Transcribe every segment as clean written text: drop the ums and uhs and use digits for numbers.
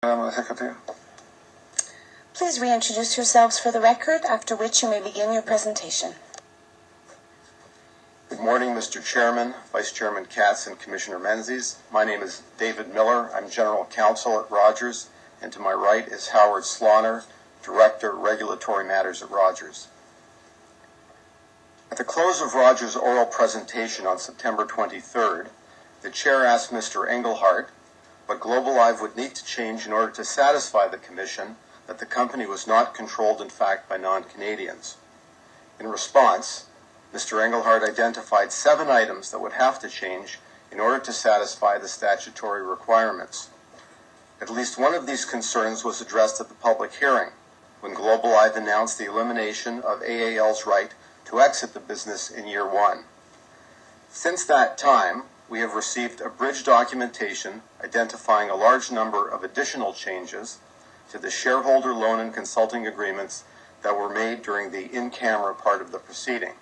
Madam Secretary. Please reintroduce yourselves for the record, after which you may begin your presentation. Good morning, Mr. Chairman, Vice Chairman Katz, and Commissioner Menzies. My name is David Miller. I'm General Counsel at Rogers, and to my right is Howard Slaughter, Director, Regulatory Matters at Rogers. At the close of Rogers' oral presentation on September 23rd, the Chair asked Mr. Engelhardt what Globalive would need to change in order to satisfy the Commission that the company was not controlled in fact by non-Canadians. In response, Mr. Engelhardt identified 7 items that would have to change in order to satisfy the statutory requirements. At least one of these concerns was addressed at the public hearing, when Globalive announced the elimination of AAL's right to exit the business in year 1. Since that time, we have received abridged documentation identifying a large number of additional changes to the shareholder loan and consulting agreements that were made during the in-camera part of the proceeding.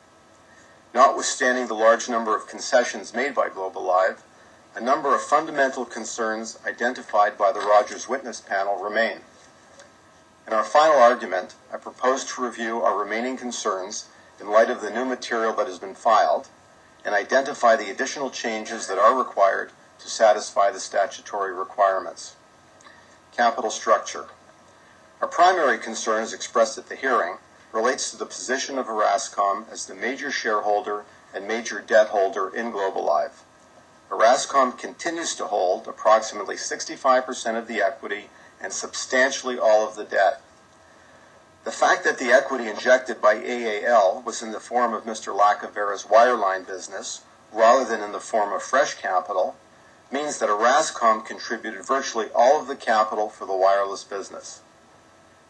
Notwithstanding the large number of concessions made by Globalive, a number of fundamental concerns identified by the Rogers witness panel remain. In our final argument, I propose to review our remaining concerns in light of the new material that has been filed and identify the additional changes that are required to satisfy the statutory requirements. Capital structure. Our primary concern, as expressed at the hearing, relates to the position of Orascom as the major shareholder and major debt holder in Globalive. Orascom continues to hold approximately 65% of the equity and substantially all of the debt. The fact that the equity injected by AAL was in the form of Mr. Lacavera's wireline business, rather than in the form of fresh capital, means that Orascom contributed virtually all of the capital for the wireless business.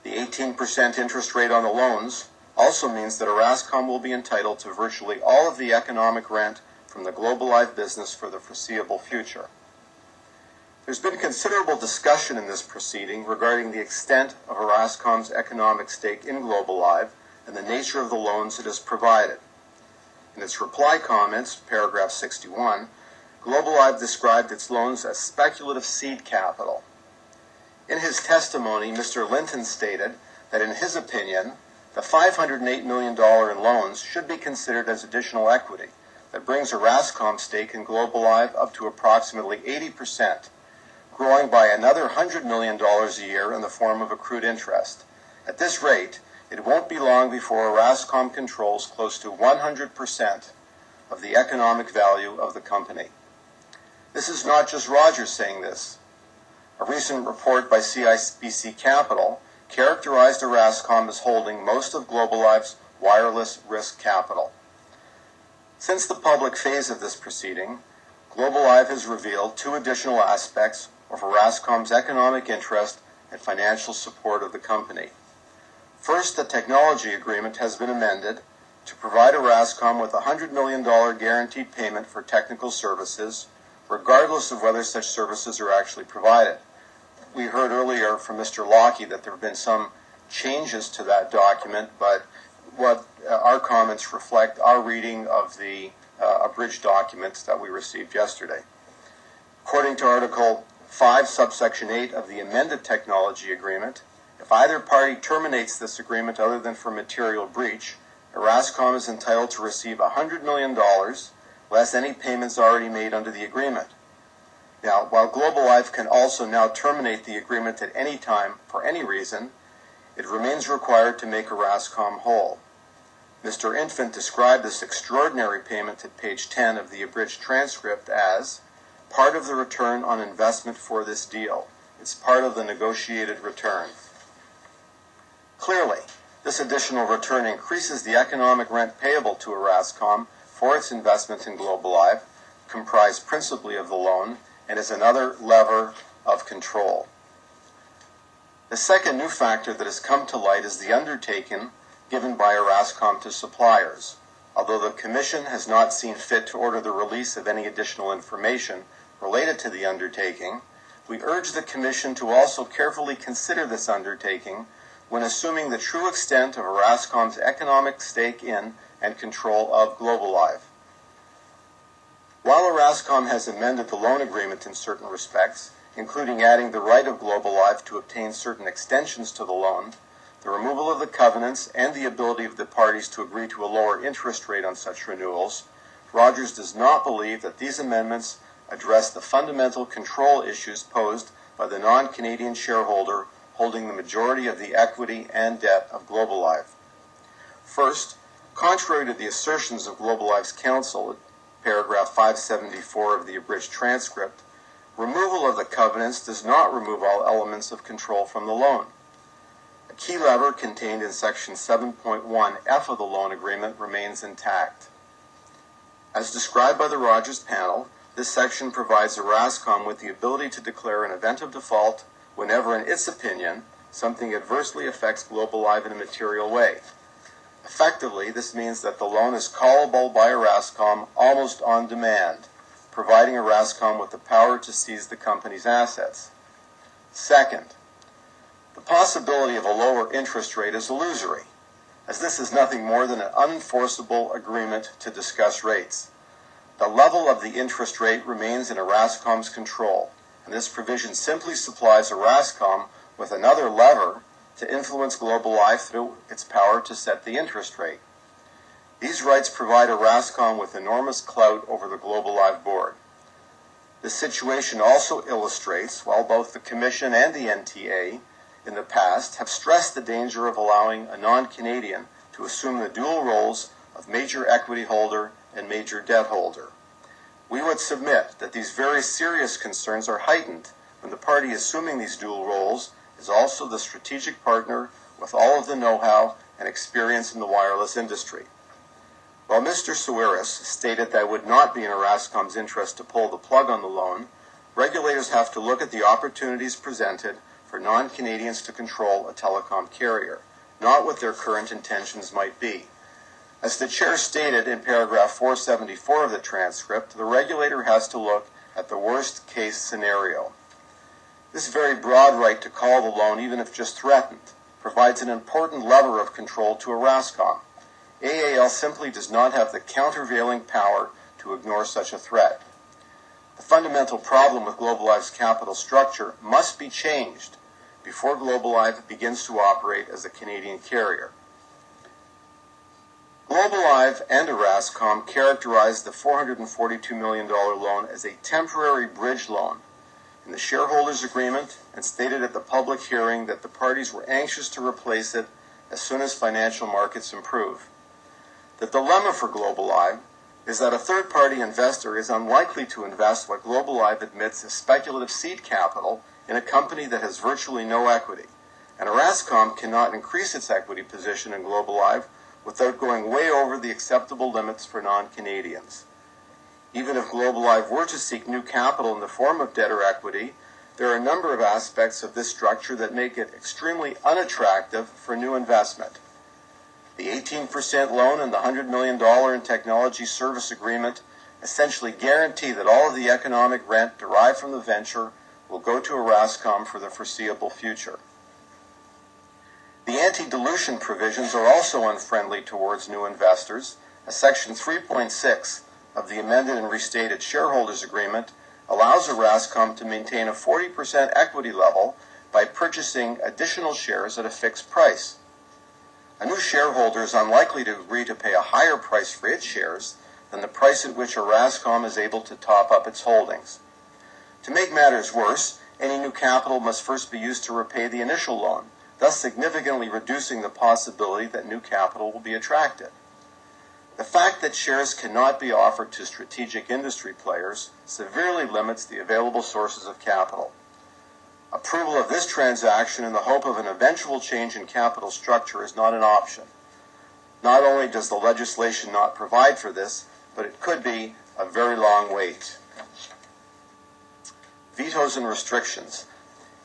The 18% interest rate on the loans also means that Orascom will be entitled to virtually all of the economic rent from the Globalive business for the foreseeable future. There's been considerable discussion in this proceeding regarding the extent of Orascom's economic stake in Globalive and the nature of the loans it has provided. In its reply comments, paragraph 61, Globalive described its loans as speculative seed capital. In his testimony, Mr. Linton stated that in his opinion, the $508 million in loans should be considered as additional equity that brings Orascom's stake in Globalive up to approximately 80%, growing by another $100 million a year in the form of accrued interest. At this rate, it won't be long before Orascom controls close to 100% of the economic value of the company. This is not just Rogers saying this. A recent report by CIBC Capital characterized Orascom as holding most of Globalive's wireless risk capital. Since the public phase of this proceeding, Globalive has revealed 2 additional aspects of Orascom's economic interest and financial support of the company. First, the technology agreement has been amended to provide Orascom with a $100 million guaranteed payment for technical services, regardless of whether such services are actually provided. We heard earlier from Mr. Lockie that there have been some changes to that document, but what our comments reflect our reading of the abridged documents that we received yesterday. According to Article 5, subsection 8 of the amended technology agreement, if either party terminates this agreement other than for material breach, Orascom is entitled to receive $100 million less any payments already made under the agreement. Now, while Globalive can also now terminate the agreement at any time for any reason, it remains required to make Orascom whole. Mr. Infant described this extraordinary payment at page 10 of the abridged transcript as part of the return on investment for this deal. It's part of the negotiated return. Clearly, this additional return increases the economic rent payable to Orascom for its investment in Globalive, comprised principally of the loan, and is another lever of control. The second new factor that has come to light is the undertaking given by Orascom to suppliers. Although the Commission has not seen fit to order the release of any additional information related to the undertaking, we urge the Commission to also carefully consider this undertaking when assuming the true extent of Orascom's economic stake in and control of Globalive. While Orascom has amended the loan agreement in certain respects, including adding the right of Globalive to obtain certain extensions to the loan, the removal of the covenants, and the ability of the parties to agree to a lower interest rate on such renewals, Rogers does not believe that these amendments address the fundamental control issues posed by the non-Canadian shareholder holding the majority of the equity and debt of Globalive. First, contrary to the assertions of Globalive's counsel, paragraph 574 of the abridged transcript, removal of the covenants does not remove all elements of control from the loan. A key lever contained in section 7.1F of the loan agreement remains intact. As described by the Rogers panel, this section provides Orascom with the ability to declare an event of default whenever, in its opinion, something adversely affects Globalive in a material way. Effectively, this means that the loan is callable by Orascom almost on demand, providing Orascom with the power to seize the company's assets. Second, the possibility of a lower interest rate is illusory, as this is nothing more than an unenforceable agreement to discuss rates. The level of the interest rate remains in Orascom's control, and this provision simply supplies Orascom with another lever to influence Globalive through its power to set the interest rate. These rights provide Orascom with enormous clout over the Globalive board. This situation also illustrates, while both the Commission and the NTA in the past have stressed the danger of allowing a non-Canadian to assume the dual roles of major equity holder and major debt holder. We would submit that these very serious concerns are heightened when the party assuming these dual roles is also the strategic partner with all of the know-how and experience in the wireless industry. While Mr. Sawiris stated that it would not be in Orascom's interest to pull the plug on the loan, regulators have to look at the opportunities presented for non-Canadians to control a telecom carrier, not what their current intentions might be. As the chair stated in paragraph 474 of the transcript, the regulator has to look at the worst-case scenario. This very broad right to call the loan, even if just threatened, provides an important lever of control to Orascom. AAL simply does not have the countervailing power to ignore such a threat. The fundamental problem with Globalive's capital structure must be changed before Globalive begins to operate as a Canadian carrier. Globalive and Orascom characterized the $442 million loan as a temporary bridge loan in the shareholders' agreement and stated at the public hearing that the parties were anxious to replace it as soon as financial markets improve. The dilemma for Globalive is that a third-party investor is unlikely to invest what Globalive admits is speculative seed capital in a company that has virtually no equity, and Orascom cannot increase its equity position in Globalive without going way over the acceptable limits for non-Canadians. Even if Globalive were to seek new capital in the form of debt or equity, there are a number of aspects of this structure that make it extremely unattractive for new investment. The 18% loan and the $100 million in technology service agreement essentially guarantee that all of the economic rent derived from the venture will go to Orascom for the foreseeable future. The anti-dilution provisions are also unfriendly towards new investors, as Section 3.6 of the amended and restated shareholders agreement allows Orascom to maintain a 40% equity level by purchasing additional shares at a fixed price. A new shareholder is unlikely to agree to pay a higher price for its shares than the price at which Orascom is able to top up its holdings. To make matters worse, any new capital must first be used to repay the initial loan, thus significantly reducing the possibility that new capital will be attracted. The fact that shares cannot be offered to strategic industry players severely limits the available sources of capital. Approval of this transaction in the hope of an eventual change in capital structure is not an option. Not only does the legislation not provide for this, but it could be a very long wait. Vetoes and restrictions.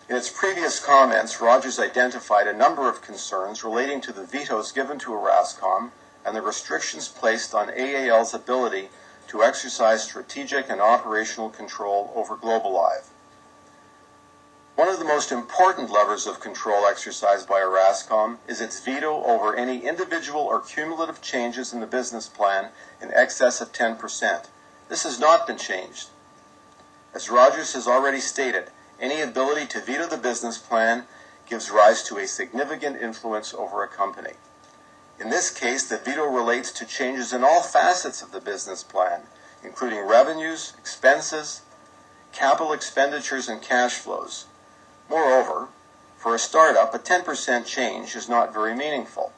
In its previous comments, Rogers identified a number of concerns relating to the vetoes given to Orascom and the restrictions placed on AAL's ability to exercise strategic and operational control over Globalive. One of the most important levers of control exercised by Orascom is its veto over any individual or cumulative changes in the business plan in excess of 10%. This has not been changed. As Rogers has already stated, any ability to veto the business plan gives rise to a significant influence over a company. In this case, the veto relates to changes in all facets of the business plan, including revenues, expenses, capital expenditures, and cash flows. Moreover, for a startup, a 10% change is not very meaningful.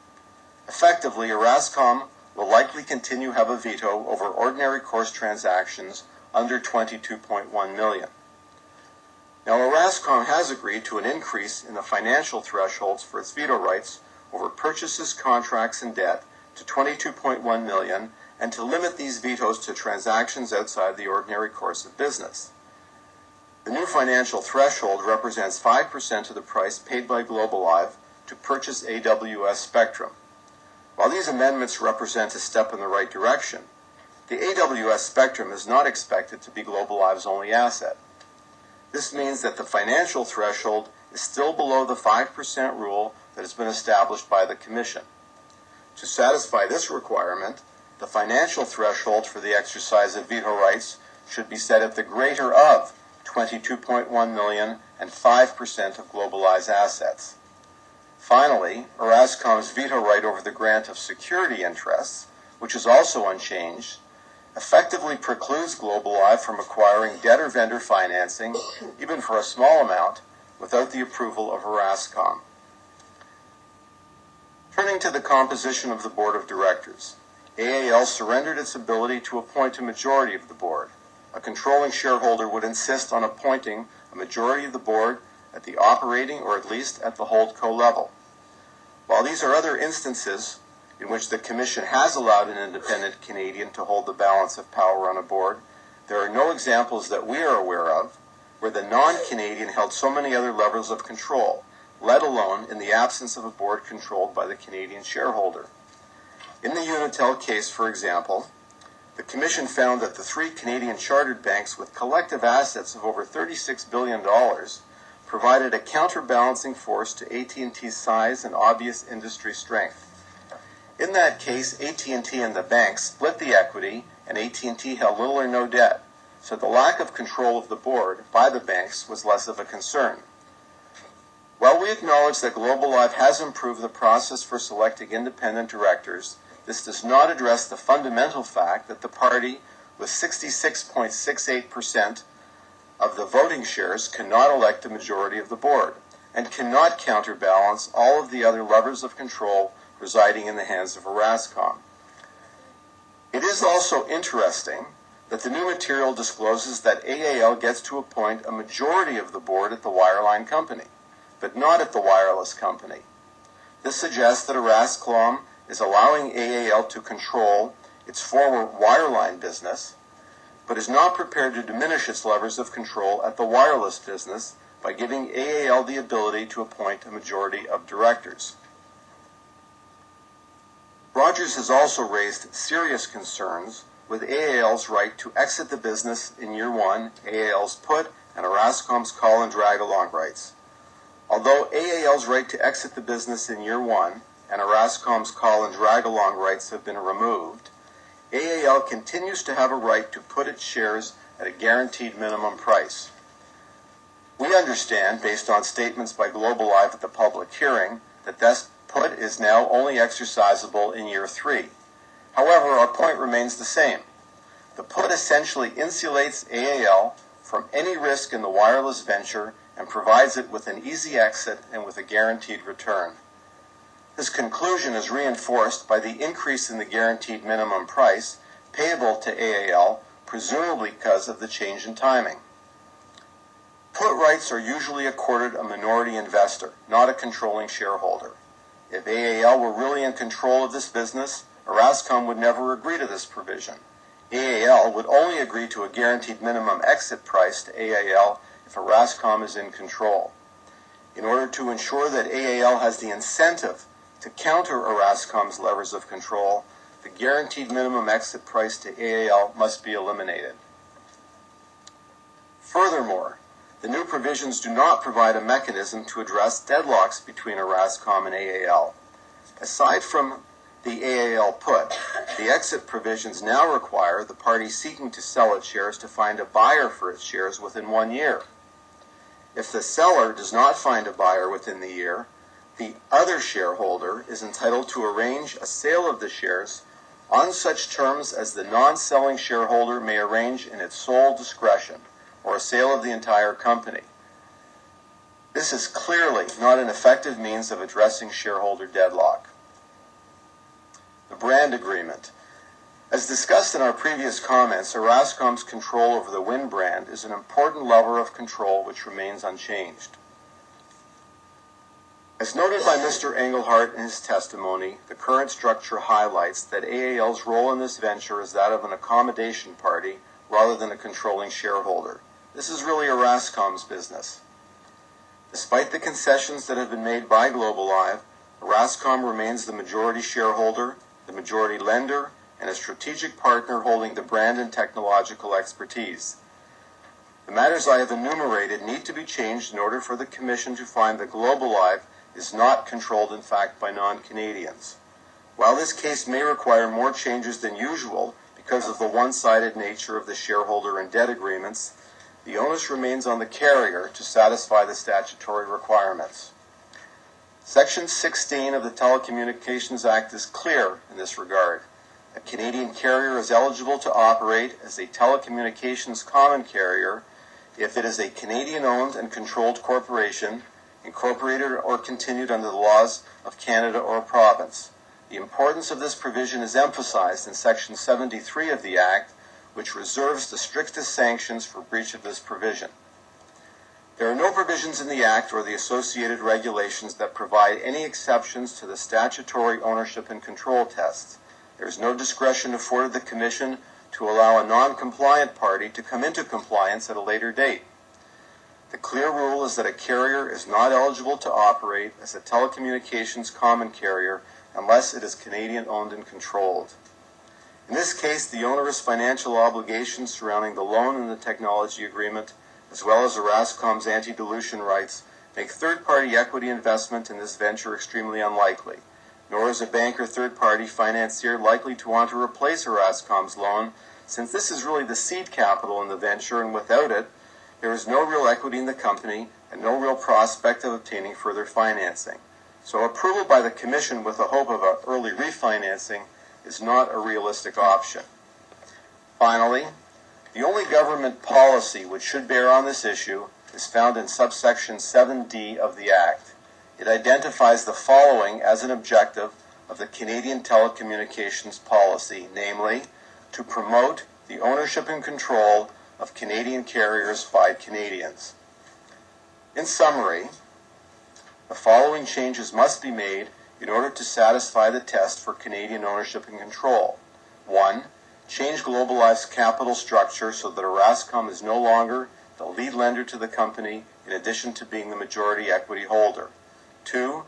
Effectively, Orascom will likely continue to have a veto over ordinary course transactions under $22.1 million. Now, Orascom has agreed to an increase in the financial thresholds for its veto rights over purchases, contracts, and debt to $22.1 million, and to limit these vetoes to transactions outside the ordinary course of business. The new financial threshold represents 5% of the price paid by Globalive to purchase AWS spectrum. While these amendments represent a step in the right direction, the AWS spectrum is not expected to be Globalive's only asset. This means that the financial threshold is still below the 5% rule that has been established by the Commission. To satisfy this requirement, the financial threshold for the exercise of veto rights should be set at the greater of $22.1 million and 5% of Globalive's assets. Finally, Orascom's veto right over the grant of security interests, which is also unchanged, effectively precludes Globalive from acquiring debtor-vendor financing, even for a small amount, without the approval of Orascom. Turning to the composition of the Board of Directors, AAL surrendered its ability to appoint a majority of the board. A controlling shareholder would insist on appointing a majority of the board at the operating or at least at the holdco level. While these are other instances in which the Commission has allowed an independent Canadian to hold the balance of power on a board, there are no examples that we are aware of where the non-Canadian held so many other levels of control, let alone in the absence of a board controlled by the Canadian shareholder. In the Unitel case, for example, the Commission found that the three Canadian chartered banks with collective assets of over $36 billion provided a counterbalancing force to AT&T's size and obvious industry strength. In that case, AT&T and the banks split the equity, and AT&T held little or no debt, so the lack of control of the board by the banks was less of a concern. While we acknowledge that Globalive has improved the process for selecting independent directors, this does not address the fundamental fact that the party with 66.68% of the voting shares cannot elect a majority of the board and cannot counterbalance all of the other levers of control residing in the hands of Orascom. It is also interesting that the new material discloses that AAL gets to appoint a majority of the board at the wireline company, but not at the wireless company. This suggests that Orascom is allowing AAL to control its former wireline business, but is not prepared to diminish its levers of control at the wireless business by giving AAL the ability to appoint a majority of directors. Rogers has also raised serious concerns with AAL's right to exit the business in year one, AAL's put, and Orascom's call and drag along rights. Although AAL's right to exit the business in year one and Orascom's call and drag along rights have been removed, AAL continues to have a right to put its shares at a guaranteed minimum price. We understand, based on statements by Globalive at the public hearing, that this put is now only exercisable in year three. However, our point remains the same. The put essentially insulates AAL from any risk in the wireless venture and provides it with an easy exit and with a guaranteed return. This conclusion is reinforced by the increase in the guaranteed minimum price payable to AAL, presumably because of the change in timing. Put rights are usually accorded a minority investor, not a controlling shareholder. If AAL were really in control of this business, Orascom would never agree to this provision. AAL would only agree to a guaranteed minimum exit price to AAL if Orascom is in control. In order to ensure that AAL has the incentive to counter Orascom's levers of control, the guaranteed minimum exit price to AAL must be eliminated. Furthermore, the new provisions do not provide a mechanism to address deadlocks between Orascom and AAL. Aside from the AAL put, the exit provisions now require the party seeking to sell its shares to find a buyer for its shares within 1 year. If the seller does not find a buyer within the year, the other shareholder is entitled to arrange a sale of the shares on such terms as the non-selling shareholder may arrange in its sole discretion, or a sale of the entire company. This is clearly not an effective means of addressing shareholder deadlock. The brand agreement. As discussed in our previous comments, Orascom's control over the Wynn brand is an important lever of control which remains unchanged. As noted by Mr. Engelhardt in his testimony, the current structure highlights that AAL's role in this venture is that of an accommodation party rather than a controlling shareholder. This is really Orascom's business. Despite the concessions that have been made by Globalive, Orascom remains the majority shareholder, the majority lender, and a strategic partner holding the brand and technological expertise. The matters I have enumerated need to be changed in order for the Commission to find that Globalive is not controlled in fact by non-Canadians. While this case may require more changes than usual because of the one-sided nature of the shareholder and debt agreements, the onus remains on the carrier to satisfy the statutory requirements. Section 16 of the Telecommunications Act is clear in this regard. A Canadian carrier is eligible to operate as a telecommunications common carrier if it is a Canadian-owned and controlled corporation, incorporated or continued under the laws of Canada or a province. The importance of this provision is emphasized in Section 73 of the Act, which reserves the strictest sanctions for breach of this provision. There are no provisions in the Act or the associated regulations that provide any exceptions to the statutory ownership and control tests. There is no discretion afforded the Commission to allow a non-compliant party to come into compliance at a later date. The clear rule is that a carrier is not eligible to operate as a telecommunications common carrier unless it is Canadian-owned and controlled. In this case, the onerous financial obligations surrounding the loan and the technology agreement, as well as Orascom's anti-dilution rights, make third-party equity investment in this venture extremely unlikely, nor is a bank or third-party financier likely to want to replace Orascom's loan, since this is really the seed capital in the venture, and without it, there is no real equity in the company and no real prospect of obtaining further financing. So approval by the Commission with the hope of an early refinancing is not a realistic option. Finally, the only government policy which should bear on this issue is found in subsection 7D of the Act. It identifies the following as an objective of the Canadian telecommunications policy, namely, to promote the ownership and control of Canadian carriers by Canadians. In summary, the following changes must be made in order to satisfy the test for Canadian ownership and control. 1. Change Globalive's capital structure so that Orascom is no longer the lead lender to the company in addition to being the majority equity holder. 2.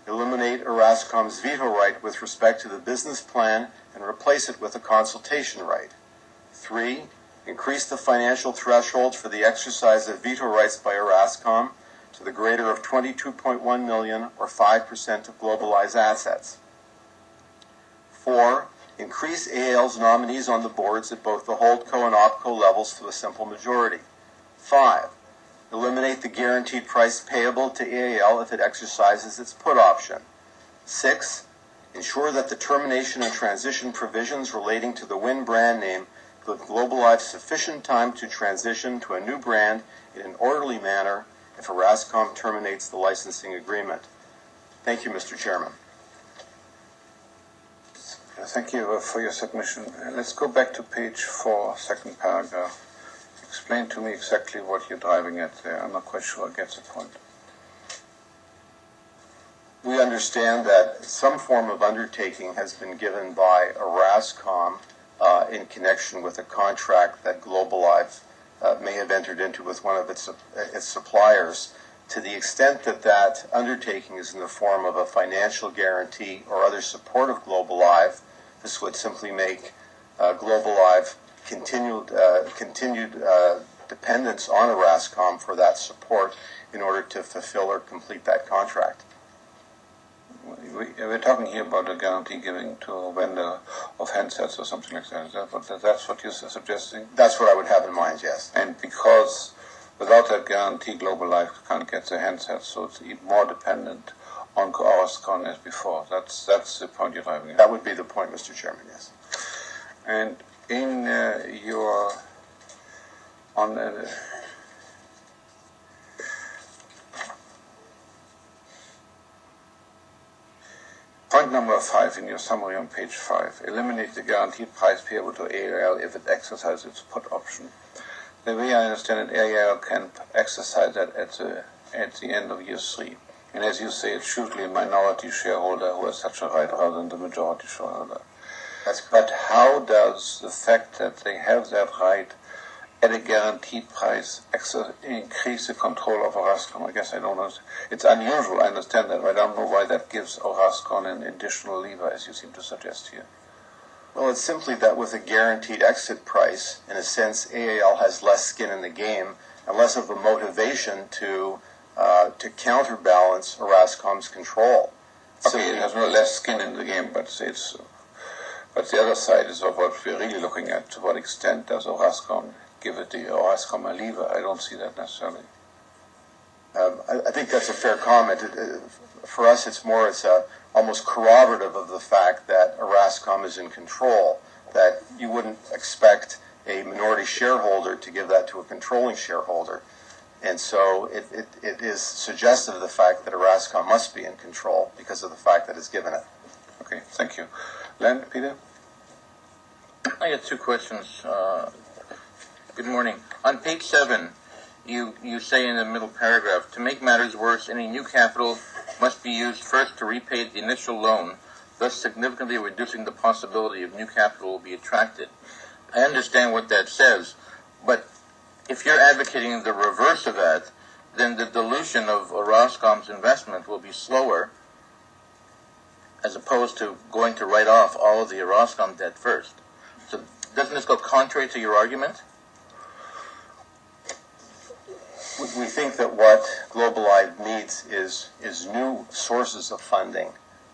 Eliminate Orascom's veto right with respect to the business plan and replace it with a consultation right. 3. Increase the financial threshold for the exercise of veto rights by Orascom to the greater of $22.1 million or 5% of Globalive's assets. 4. Increase AAL's nominees on the boards at both the Holdco and Opco levels to a simple majority. 5. Eliminate the guaranteed price payable to AAL if it exercises its put option. 6. Ensure that the termination and transition provisions relating to the Wynn brand name give Globalive sufficient time to transition to a new brand in an orderly manner if Orascom terminates the licensing agreement. Thank you, Mr. Chairman. Thank you for your submission. Let's go back to page 4, second paragraph. Explain to me exactly what you're driving at there. I'm not quite sure I get the point. We understand that some form of undertaking has been given by Orascom in connection with a contract that Globalive may have entered into with one of its suppliers. To the extent that that undertaking is in the form of a financial guarantee or other support of Globalive, this would simply make Globalive continued dependence on Orascom for that support in order to fulfill or complete that contract. We're talking here about a guarantee giving to a vendor of handsets or something like that. That's what you're suggesting? That's what I would have in mind, yes. And because Without that guarantee, Globalive can't get the handsets, so it's even more dependent on Orascom as before. That's the point you're driving at. That would be the point, Mr. Chairman, yes. And in your on point number 5 in your summary on page 5, eliminate the guaranteed price payable to AAL if it exercises its put option. The way I understand it, AAL can exercise that at the end of year 3. And as you say, it's usually a minority shareholder who has such a right rather than the majority shareholder. That's correct. But how does the fact that they have that right at a guaranteed price increase the control of Orascom? I guess I don't know. It's unusual, I understand that, but I don't know why that gives Orascom an additional lever, as you seem to suggest here. Well, it's simply that with a guaranteed exit price, in a sense, AAL has less skin in the game and less of a motivation to counterbalance Orascom's control. Okay, it has no less skin in the game, but the other side is of what we're really looking at. To what extent does Orascom give it the Orascom a lever? I don't see that necessarily. I think that's a fair comment. For us, it's almost corroborative of the fact that Orascom is in control, that you wouldn't expect a minority shareholder to give that to a controlling shareholder. And so it is suggestive of the fact that Orascom must be in control because of the fact that it's given it. Okay, thank you. Len, Peter? I got 2 questions. Good morning. On page 7, you say in the middle paragraph, to make matters worse, any new capital must be used first to repay the initial loan, thus significantly reducing the possibility of new capital will be attracted. I understand what that says, but if you're advocating the reverse of that, then the dilution of Orascom's investment will be slower as opposed to going to write off all of the Orascom debt first. So doesn't this go contrary to your argument? We think that what Globalive needs is new sources of funding,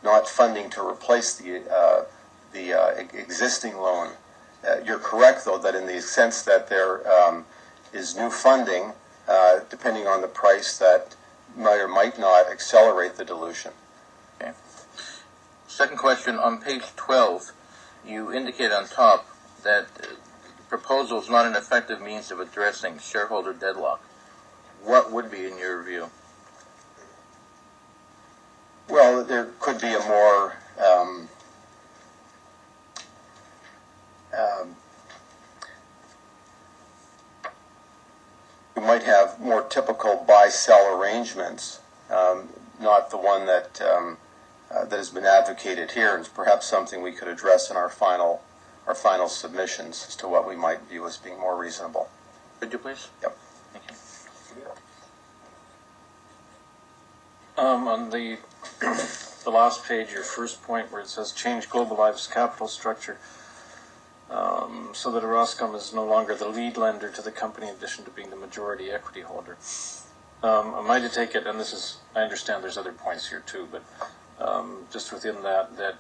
not funding to replace the existing loan. You're correct, though, that in the sense that there is new funding, depending on the price, that might or might not accelerate the dilution. Okay. Second question, on page 12, you indicate on top that the proposal is not an effective means of addressing shareholder deadlock. What would be, in your view? Well, there could be a more we might have more typical buy-sell arrangements, not the one that has been advocated here, and it's perhaps something we could address in our final submissions as to what we might view as being more reasonable. Could you please? Yep. Thank you. On the last page, your first point where it says change Globalive's capital structure so that Orascom is no longer the lead lender to the company in addition to being the majority equity holder. Am I to take it, and I understand there's other points here too, but just within that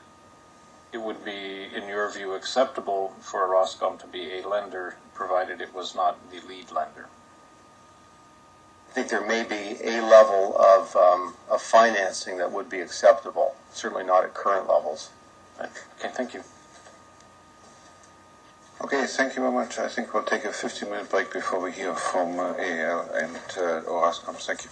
it would be, in your view, acceptable for Orascom to be a lender provided it was not the lead lender? I think there may be a level of financing that would be acceptable, certainly not at current levels. Okay, thank you. Okay, thank you very much. I think we'll take a 15-minute break before we hear from AAL and Orascom. Thank you.